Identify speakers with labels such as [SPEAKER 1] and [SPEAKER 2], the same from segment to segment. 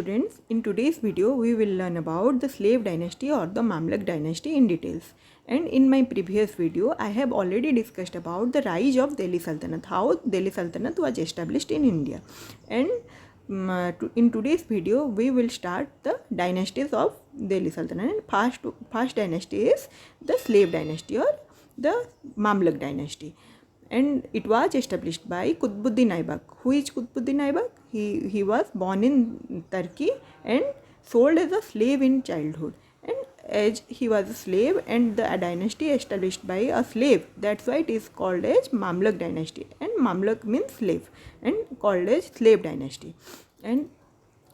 [SPEAKER 1] Students, in today's video we will learn about the slave dynasty or the Mamluk dynasty in details. And in my previous video I have already discussed about the rise of Delhi Sultanate, how Delhi Sultanate was established in India. And in today's video we will start the dynasties of Delhi Sultanate. And first dynasty is the slave dynasty or the Mamluk dynasty. And it was established by Qutbuddin Aibak. Who is Qutbuddin Aibak? He was born in Turkey and sold as a slave in childhood. And as he was a slave and the dynasty established by a slave, that's why it is called as Mamluk dynasty. And Mamluk means slave and called as slave dynasty. And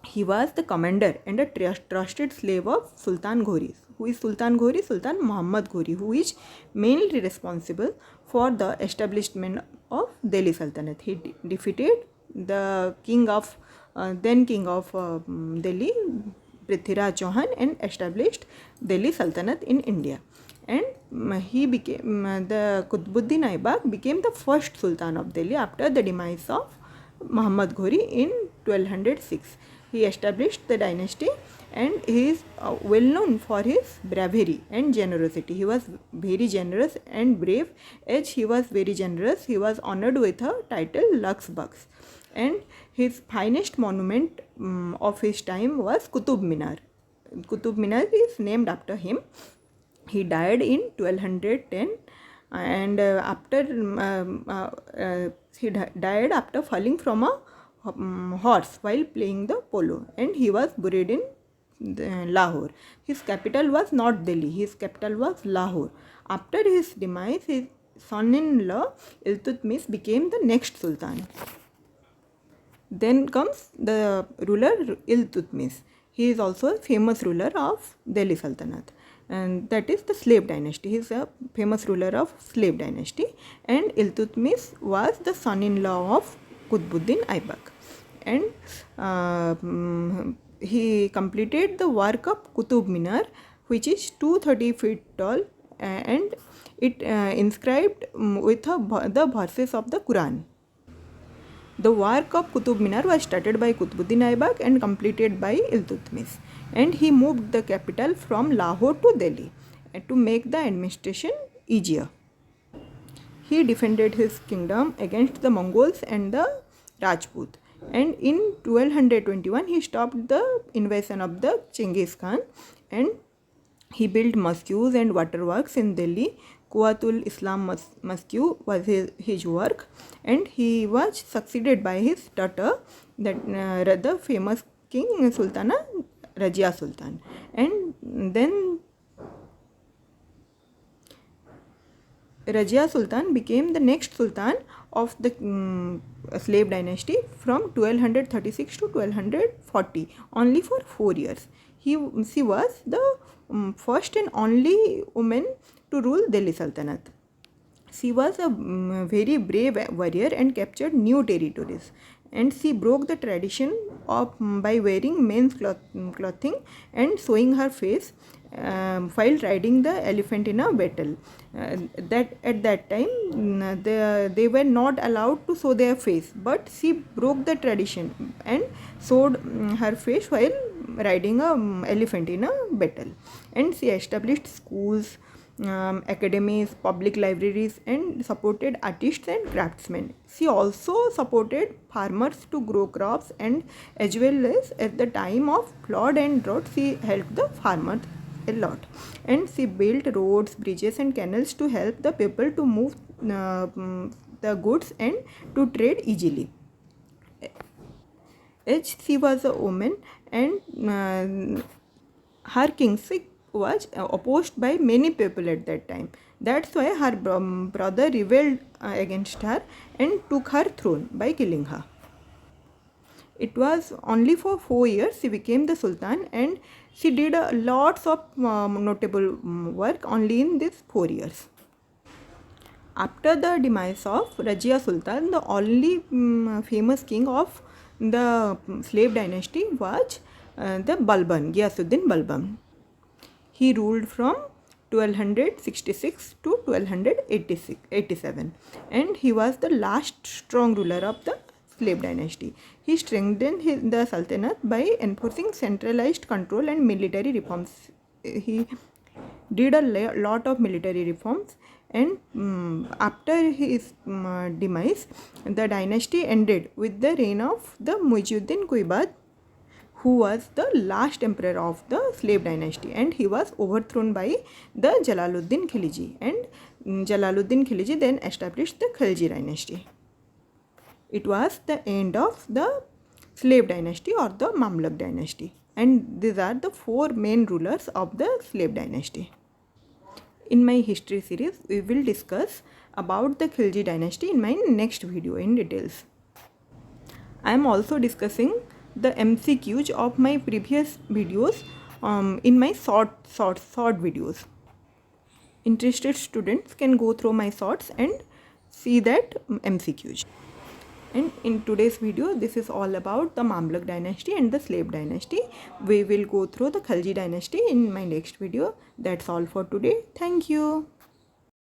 [SPEAKER 1] he was the commander and a trusted slave of Sultan Ghori. Who is Sultan Ghori? Sultan Muhammad Ghori, who is mainly responsible for the establishment of Delhi Sultanate. He defeated the then king of Delhi, Prithviraj Chauhan, and established Delhi Sultanate in India. And he became the Qutbuddin Aibak became the first Sultan of Delhi after the demise of Muhammad Ghori in 1206. He established the dynasty and he is well known for his bravery and generosity. He was very generous and brave. As he was very generous, he was honored with a title Lux Bucks. And his finest monument of his time was Qutub Minar. Qutub Minar is named after him. He died in 1210 and he died after falling from a horse while playing the polo, and he was buried in Lahore. His capital was not Delhi, his capital was Lahore. After his demise, his son-in-law Iltutmish became the next sultan. Then comes the ruler Iltutmish. He is also a famous ruler of Delhi Sultanate, and that is the slave dynasty. He is a famous ruler of slave dynasty, and Iltutmish was the son-in-law of Qutbuddin Aibak. And he completed the work of Qutub Minar, which is 230 feet tall, and it inscribed with the verses of the Quran. The work of Qutub Minar was started by Qutbuddin Aibak and completed by Iltutmish, and he moved the capital from Lahore to Delhi to make the administration easier. He defended his kingdom against the Mongols and the Rajput, and in 1221 he stopped the invasion of the Genghis Khan, and he built mosques and waterworks in Delhi. Quwwatul Islam Mosque was his work, and he was succeeded by his daughter, that the famous king Sultana Razia Sultan. And then Razia Sultan became the next sultan of the slave dynasty from 1236 to 1240, only for 4 years. She was the first and only woman to rule Delhi Sultanate. She was a very brave warrior and captured new territories, and she broke the tradition of by wearing men's clothing and showing her face while riding the elephant in a battle. That at that time they were not allowed to show their face, but she broke the tradition and showed her face while riding a elephant in a battle. And she established schools, academies, public libraries, and supported artists and craftsmen. She also supported farmers to grow crops, and as well as at the time of flood and drought she helped the farmers a lot. And she built roads, bridges, and canals to help the people to move the goods and to trade easily. As she was a woman, and her kingship was opposed by many people at that time. That's why her brother rebelled against her and took her throne by killing her. It was only for 4 years she became the sultan, and she did lots of notable work only in these 4 years. After the demise of Razia Sultan, the only famous king of the slave dynasty was the Balban, Ghiyasuddin Balban. He ruled from 1266 to 1287, and he was the last strong ruler of the slave dynasty. He strengthened the Sultanate by enforcing centralized control and military reforms. He did a lot of military reforms, and after his demise, the dynasty ended with the reign of the Muizuddin Quibad, who was the last emperor of the slave dynasty, and he was overthrown by the Jalaluddin Khilji, and Jalaluddin Khilji then established the Khilji dynasty. It was the end of the slave dynasty or the Mamluk dynasty, and these are the four main rulers of the slave dynasty. In my history series, we will discuss about the Khilji dynasty in my next video in details. I am also discussing the MCQs of my previous videos in my short videos. Interested students can go through my shorts and see that MCQs. And in today's video, this is all about the Mamluk dynasty and the slave dynasty. We will go through the Khilji dynasty in my next video. That's all for today. Thank you.